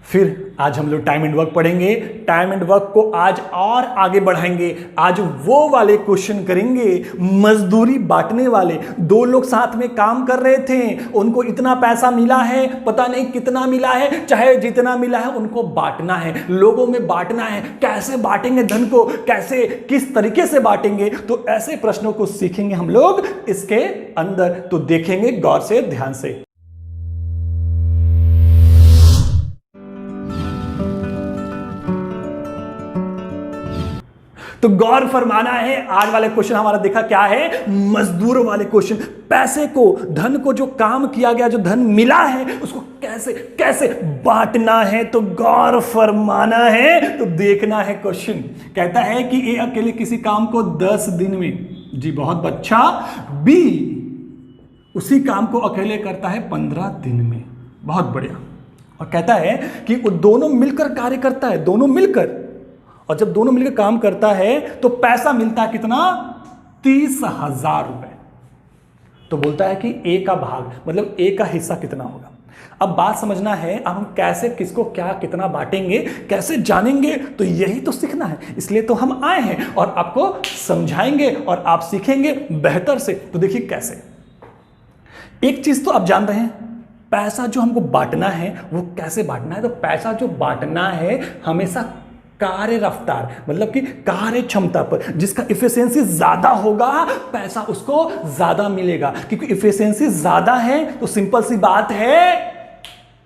फिर आज हम लोग टाइम एंड वर्क पढ़ेंगे। टाइम एंड वर्क को आज और आगे बढ़ाएंगे। आज वो वाले क्वेश्चन करेंगे मजदूरी बांटने वाले। दो लोग साथ में काम कर रहे थे, उनको इतना पैसा मिला है, पता नहीं कितना मिला है, चाहे जितना मिला है उनको बांटना है, लोगों में बांटना है। कैसे बांटेंगे धन को, कैसे किस तरीके से बांटेंगे, तो ऐसे प्रश्नों को सीखेंगे हम लोग इसके अंदर। तो देखेंगे गौर से, ध्यान से। तो गौर फरमाना है। आज वाले क्वेश्चन हमारा देखा क्या है, मजदूरों वाले क्वेश्चन। पैसे को, धन को, जो काम किया गया, जो धन मिला है, उसको कैसे कैसे बांटना है, तो गौर फरमाना है। तो देखना है क्वेश्चन। कहता है कि ए अकेले किसी काम को 10 दिन में, जी बहुत अच्छा, बी उसी काम को अकेले करता है 15 दिन में, बहुत बढ़िया। और कहता है कि वो दोनों मिलकर कार्य करता है, दोनों मिलकर, और जब दोनों मिलकर काम करता है तो पैसा मिलता है कितना, 30,000 रुपए। तो बोलता है कि ए का भाग, मतलब ए का हिस्सा कितना होगा। अब बात समझना है, अब हम कैसे, किसको, क्या, कितना बांटेंगे, कैसे जानेंगे, तो यही तो सीखना है। इसलिए तो हम आए हैं और आपको समझाएंगे और आप सीखेंगे बेहतर से। तो देखिए कैसे। एक चीज तो आप जान रहे हैं, पैसा जो हमको बांटना है वो कैसे बांटना है। तो पैसा जो बांटना है हमेशा कार्य रफ्तार, मतलब कि कार्य क्षमता पर, जिसका इफिशियंसी ज्यादा होगा पैसा उसको ज्यादा मिलेगा। क्योंकि इफिशियंसी ज्यादा है तो सिंपल सी बात है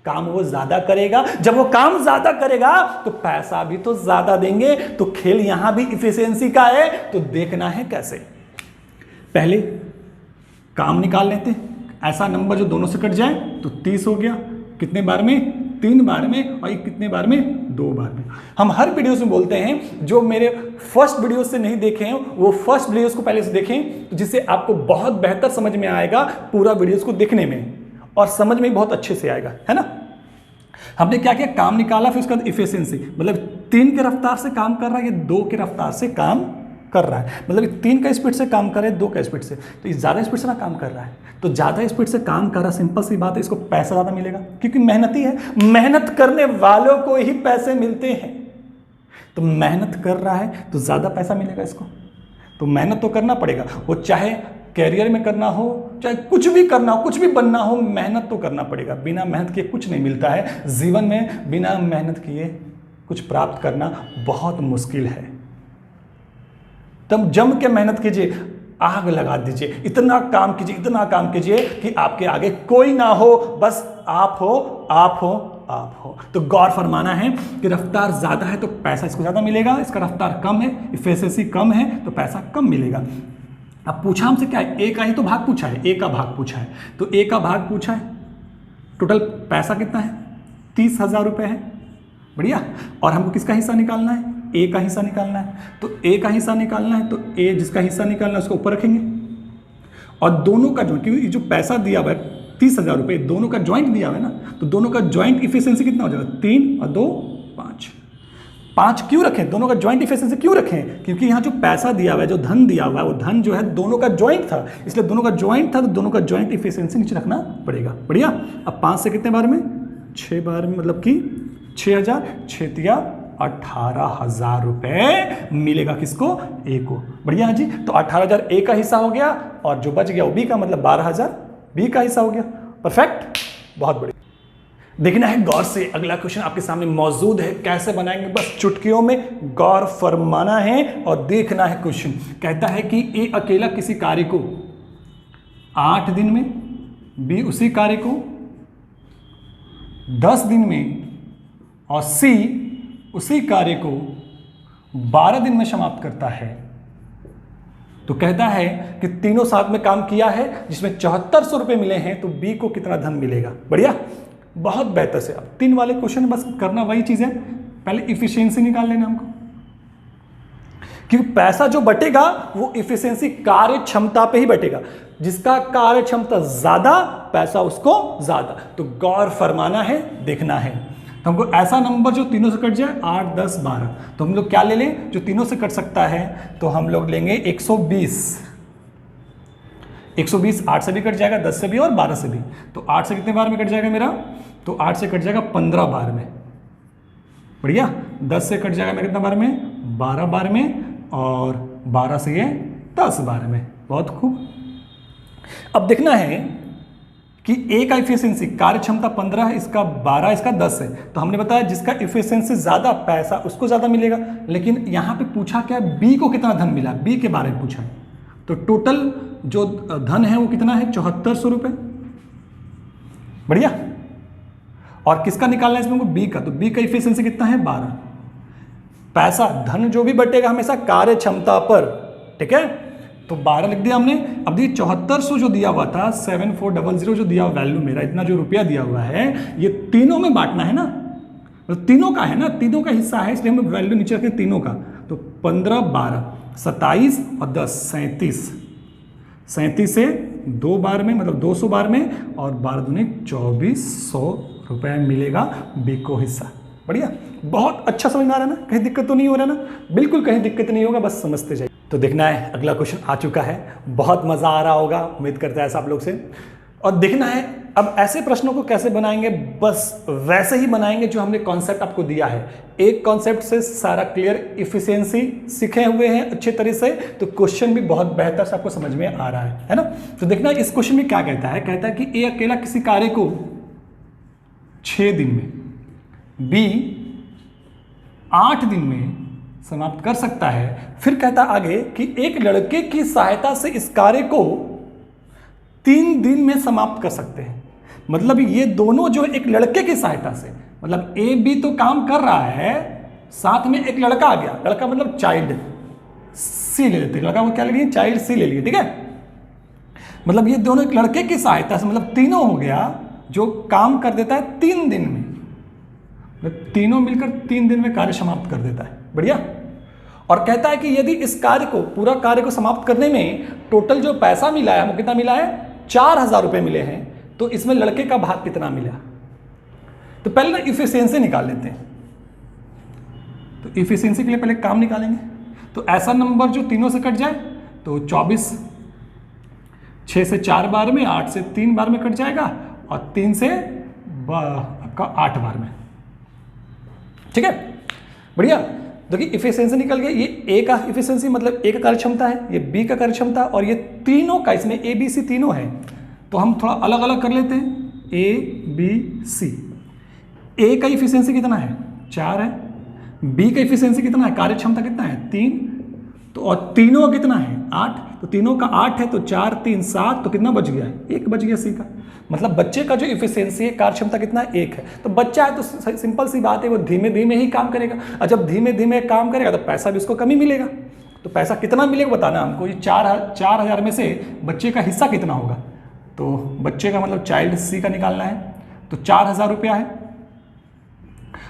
काम वो ज्यादा करेगा। जब वो काम ज्यादा करेगा तो पैसा भी तो ज्यादा देंगे। तो खेल यहां भी इफिशियंसी का है। तो देखना है कैसे। पहले काम निकाल लेते हैं। ऐसा नंबर जो दोनों से कट जाए तो 30 हो गया। कितने बार में, 3 बार में, और कितने बार में, 2 बार में। हम हर वीडियोस में बोलते हैं, जो मेरे फर्स्ट वीडियो से नहीं देखे हैं वो फर्स्ट वीडियोस को पहले से देखें, तो जिससे आपको बहुत बेहतर समझ में आएगा पूरा वीडियोस को देखने में, और समझ में बहुत अच्छे से आएगा, है ना। हमने क्या किया, काम निकाला, फिर उसके बाद इफिशियंसी, मतलब 3 के रफ्तार से काम कर रहा है, ये 2 के रफ्तार से काम कर रहा है, मतलब 3 का स्पीड से काम कर रहा है, 2 का स्पीड से, तो ये ज़्यादा स्पीड से ना काम कर रहा है। तो ज़्यादा स्पीड से काम कर रहा है, सिंपल सी बात है, इसको पैसा ज़्यादा मिलेगा, क्योंकि मेहनती है। मेहनत करने वालों को ही पैसे मिलते हैं। तो मेहनत कर रहा है तो ज़्यादा पैसा मिलेगा इसको। तो मेहनत तो करना पड़ेगा, वो चाहे कैरियर में करना हो, चाहे कुछ भी करना हो, कुछ भी बनना हो, मेहनत तो करना पड़ेगा। बिना मेहनत किए कुछ नहीं मिलता है जीवन में। बिना मेहनत किए कुछ प्राप्त करना बहुत मुश्किल है। तब जम के मेहनत कीजिए, आग लगा दीजिए, इतना काम कीजिए, इतना काम कीजिए कि आपके आगे कोई ना हो, बस आप हो, आप हो, आप हो। तो गौर फरमाना है कि रफ्तार ज्यादा है तो पैसा इसको ज्यादा मिलेगा, इसका रफ्तार कम है, इफिशियंसी कम है तो पैसा कम मिलेगा। अब पूछा हमसे क्या है, ए का ही तो भाग पूछा है, ए का भाग पूछा है। तो ए का भाग पूछा है, टोटल पैसा कितना है, 30,000 रुपये है, बढ़िया। और हमको किसका हिस्सा निकालना है, ए का हिस्सा निकालना है। तो ए का हिस्सा निकालना है, तो ए जिसका हिस्सा निकालना है उसको ऊपर रखेंगे, और दोनों का जो, क्योंकि जो पैसा दिया हुआ है 30,000 रुपये, दोनों का ज्वाइंट दिया हुआ है ना, तो दोनों का ज्वाइंट इफिशियंसी कितना हो जाएगा, 3 और 2 5। 5 क्यों रखें, दोनों का ज्वाइंट इफिशियंसी क्यों रखें, क्योंकि यहाँ जो पैसा दिया हुआ है, जो धन दिया हुआ है, वो धन जो है दोनों का ज्वाइंट था, इसलिए दोनों का ज्वाइंट था तो दोनों का ज्वाइंट इफिशियंसी नीचे रखना पड़ेगा, बढ़िया। अब 5 से कितने बार में, 6 बार में, मतलब कि 6,000, 6 18,000 रुपए मिलेगा किसको, ए को, बढ़िया है जी। तो 18,000 ए का हिस्सा हो गया, और जो बच गया वो बी का, मतलब 12,000 बी का हिस्सा हो गया। परफेक्ट, बहुत बढ़िया। देखना है गौर से। अगला क्वेश्चन आपके सामने मौजूद है, कैसे बनाएंगे, बस चुटकियों में गौर फरमाना है और देखना है क्वेश्चन। कहता है कि ए अकेला किसी कार्य को 8 दिन में, बी उसी कार्य को 10 दिन में, और सी उसी कार्य को 12 दिन में समाप्त करता है। तो कहता है कि तीनों साथ में काम किया है जिसमें 7400 रुपये मिले हैं, तो बी को कितना धन मिलेगा, बढ़िया, बहुत बेहतर से। अब 3 वाले क्वेश्चन बस करना वही चीज है, पहले इफिशियंसी निकाल लेना हमको, क्योंकि पैसा जो बटेगा वो इफिशियंसी, कार्य क्षमता पे ही बटेगा। जिसका कार्य क्षमता ज्यादा, पैसा उसको ज्यादा। तो गौर फरमाना है, देखना है। तो हमको ऐसा नंबर जो तीनों से कट जाए, 8, 10, 12, तो हम लोग क्या ले लें जो तीनों से कट सकता है, तो हम लोग लेंगे 120। 120 8 से भी कट जाएगा, 10 से भी और 12 से भी। तो 8 से कितने बार में कट जाएगा मेरा, तो 8 से कट जाएगा 15 बार में, बढ़िया। 10 से कट जाएगा मेरे कितना बार में, 12 बार में, और 12 से ये 10 बार में। बहुत खूब। अब देखना है कि ए का इफिशियंसी, कार्य क्षमता 15 है, इसका 12, इसका 10 है। तो हमने बताया जिसका इफिशियंसी ज़्यादा पैसा उसको ज़्यादा मिलेगा। लेकिन यहाँ पे पूछा क्या, बी को कितना धन मिला, बी के बारे में पूछा है। तो टोटल जो धन है वो कितना है, 7400 रुपये। बढ़िया। और किसका निकालना है इसमें, बी का। तो बी का इफिशियंसी कितना है, 12। पैसा, धन जो भी बटेगा हमेशा कार्य क्षमता पर, ठीक है। तो 12 लिख दिया हमने। अब देखिए 7400 जो दिया हुआ था, 7400 जो दिया हुआ वैल्यू मेरा, इतना जो रुपया दिया हुआ है, ये तीनों में बांटना है ना, मतलब तीनों का है ना, तीनों का हिस्सा है, इसलिए हम वैल्यू नीचे रखें तीनों का। तो 15, 12, 27 और 10, 37। 37 से 2 बार में, मतलब 200 बार में, और 12 दूनी 2400 रुपये मिलेगा बी को हिस्सा। बढ़िया, बहुत अच्छा समझ में आ रहा है ना, कहीं दिक्कत तो नहीं हो रहा ना, बिल्कुल कहीं दिक्कत नहीं होगा, बस समझते जाइए। तो देखना है अगला क्वेश्चन आ चुका है, बहुत मजा आ रहा होगा, उम्मीद करते हैं ऐसा आप लोग से। और देखना है अब ऐसे प्रश्नों को कैसे बनाएंगे, बस वैसे ही बनाएंगे जो हमने कॉन्सेप्ट आपको दिया है। एक कॉन्सेप्ट से सारा क्लियर, इफिशियंसी सीखे हुए हैं अच्छे तरह से, तो क्वेश्चन भी बहुत बेहतर से आपको समझ में आ रहा है ना। तो देखना इस क्वेश्चन में क्या कहता है, कहता है कि ए अकेला किसी कार्य को 6 दिन में, बी 8 दिन में समाप्त कर सकता है। फिर कहता आगे कि एक लड़के की सहायता से इस कार्य को 3 दिन में समाप्त कर सकते हैं। मतलब ये दोनों जो एक लड़के की सहायता से, मतलब ए बी तो काम कर रहा है, साथ में एक लड़का आ गया, लड़का मतलब चाइल्ड सी ले लेते, लड़का को क्या ले लिए, चाइल्ड सी ले लिए, ठीक है। मतलब ये दोनों एक लड़के की सहायता से, मतलब तीनों हो गया, जो काम कर देता है 3 दिन में, तीनों मिलकर 3 दिन में कार्य समाप्त कर देता है। बढ़िया। और कहता है कि यदि इस कार्य को, पूरा कार्य को समाप्त करने में टोटल जो पैसा मिला है वो कितना मिला है, 4000 रुपये मिले हैं, तो इसमें लड़के का भाग कितना मिला। तो पहले ना इफिशियंसी निकाल लेते हैं। तो इफिशियंसी के लिए पहले काम निकालेंगे। तो ऐसा नंबर जो तीनों से कट जाए, तो 24 6 से 4 बार में, 8 से 3 बार में कट जाएगा, और 3 से आपका 8 बार में, ठीक है। बढ़िया। देखिए इफिशियंसी निकल गया, ये ए का इफिशियंसी मतलब ए का कार्य क्षमता है, ये बी का कार्य क्षमता, और ये तीनों का, इसमें ए बी सी तीनों है। तो हम थोड़ा अलग अलग कर लेते हैं, ए बी सी। ए का इफिशियंसी कितना है, 4 है। बी का इफिशियंसी कितना है, कार्य क्षमता कितना है, 3। तो और तीनों का कितना है, 8। तो तीनों का 8 है, तो 4 3 7, तो कितना बच गया है, 1 बच गया सी का। मतलब बच्चे का जो इफिशियंसी है, कार्य क्षमता कितना है, 1 है। तो बच्चा है तो सिंपल सी बात है, वो धीमे धीमे ही काम करेगा, और जब धीमे धीमे काम करेगा तो पैसा भी उसको कम ही मिलेगा। तो पैसा कितना मिलेगा बताना हमको, ये 4000 में से बच्चे का हिस्सा कितना होगा। तो बच्चे का मतलब चाइल्ड सी का निकालना है, तो 4000 रुपया है।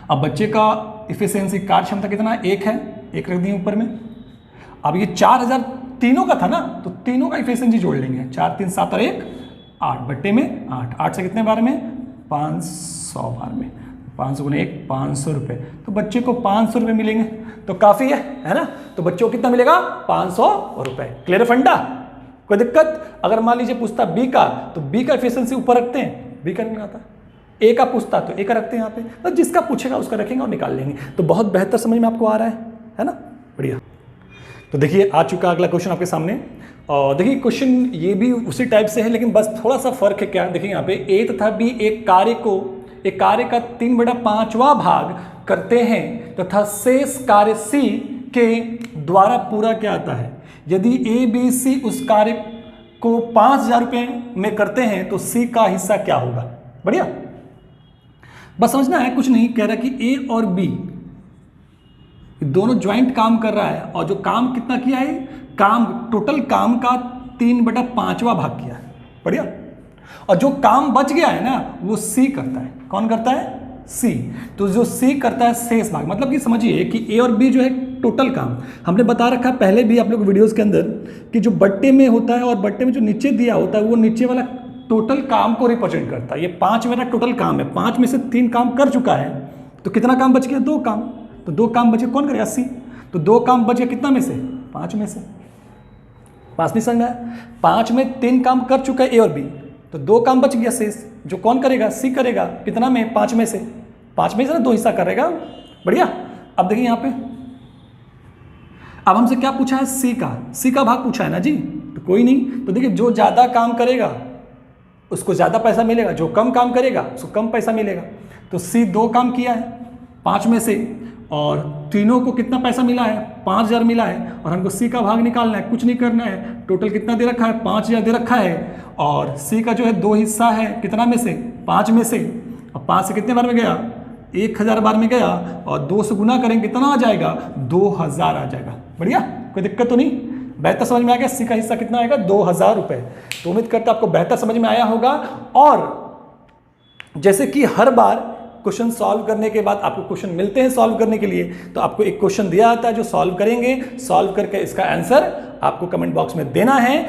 अब बच्चे का इफिशियंसी, कार्य क्षमता कितना है, 1 है, 1 रख दिए ऊपर में। अब ये 4000 तीनों का था ना, तो तीनों का इफिशियंसी जोड़ लेंगे, 4 3 7 और 1 8 बट्टे में 8। 8 से कितने बार में, 500 बार में, 500 गुने 1 500 रुपये। तो बच्चे को 500 रुपये मिलेंगे, तो काफ़ी है ना। तो बच्चों को कितना मिलेगा, 500 रुपये। क्लियर फंडा, कोई दिक्कत। अगर मान लीजिए पूछता बी का, तो बी का इफिशियंसी ऊपर रखते हैं, बी का नहीं आता। ए का पूछता तो ए का रखते हैं यहाँ पे, तो जिसका पूछेगा उसका रखेंगे और निकाल लेंगे। तो बहुत बेहतर समझ में आपको आ रहा है ना। बढ़िया। तो देखिए आ चुका अगला क्वेश्चन आपके सामने। और देखिए क्वेश्चन ये भी उसी टाइप से है, लेकिन बस थोड़ा सा फर्क है। क्या देखिए यहाँ पे ए तथा बी एक कार्य का 3/5वां भाग करते हैं तथा शेष कार्य सी के द्वारा पूरा क्या आता है। यदि ए बी सी उस कार्य को 5000 रुपये में करते हैं तो सी का हिस्सा क्या होगा। बढ़िया, बस समझना है, कुछ नहीं कह रहा कि ए और बी दोनों ज्वाइंट काम कर रहा है, और जो काम कितना किया है, काम टोटल काम का 3/5वां भाग किया है। बढ़िया। और जो काम बच गया है ना, वो सी करता है। कौन करता है, सी। तो जो सी करता है शेष भाग, मतलब कि समझिए कि ए और बी जो है टोटल काम, हमने बता रखा है पहले भी आप लोग वीडियोस के अंदर कि जो बट्टे में होता है और बट्टे में जो नीचे दिया होता है, वो नीचे वाला टोटल काम को रिप्रेजेंट करता है। ये 5 मेरा टोटल काम है, 5 में से 3 काम कर चुका है, तो कितना काम बच गया, 2 काम। तो 2 काम बचे, कौन करेगा, सी। तो 2 काम बच गया कितना में से, 5 में से। 5 नहीं समझा, 5 में 3 काम कर चुका है ए और बी, तो 2 काम बच गया शेष, जो कौन करेगा, सी करेगा। कितना में, 5 में से। 5 में से ना 2 हिस्सा करेगा, बढ़िया। अब देखिए यहां पे, अब हमसे क्या पूछा है, सी का भाग पूछा है ना जी, तो कोई नहीं, तो देखिए जो ज्यादा काम करेगा उसको ज्यादा पैसा मिलेगा, जो कम काम करेगा उसको कम पैसा मिलेगा। तो सी 2 काम किया है 5 में से, और तीनों को कितना पैसा मिला है, 5000 मिला है, और हमको सी का भाग निकालना है, कुछ नहीं करना है, टोटल कितना दे रखा है, 5000 दे रखा है, और सी का जो है 2 हिस्सा है, कितना में से, 5 में से, और 5 से कितने बार में गया, 1000 बार में गया, और 2 से गुना करेंगे कितना आ जाएगा, 2000 आ जाएगा। बढ़िया, कोई दिक्कत तो नहीं, बेहतर समझ में आ गया। सी का हिस्सा कितना आएगा, 2000 रुपए। तो उम्मीद करता आपको बेहतर समझ में आया होगा। और जैसे कि हर बार क्वेश्चन सॉल्व करने के बाद आपको क्वेश्चन मिलते हैं सॉल्व करने के लिए, तो आपको एक क्वेश्चन दिया जाता है जो सॉल्व करेंगे, सॉल्व करके इसका आंसर आपको कमेंट बॉक्स में देना है।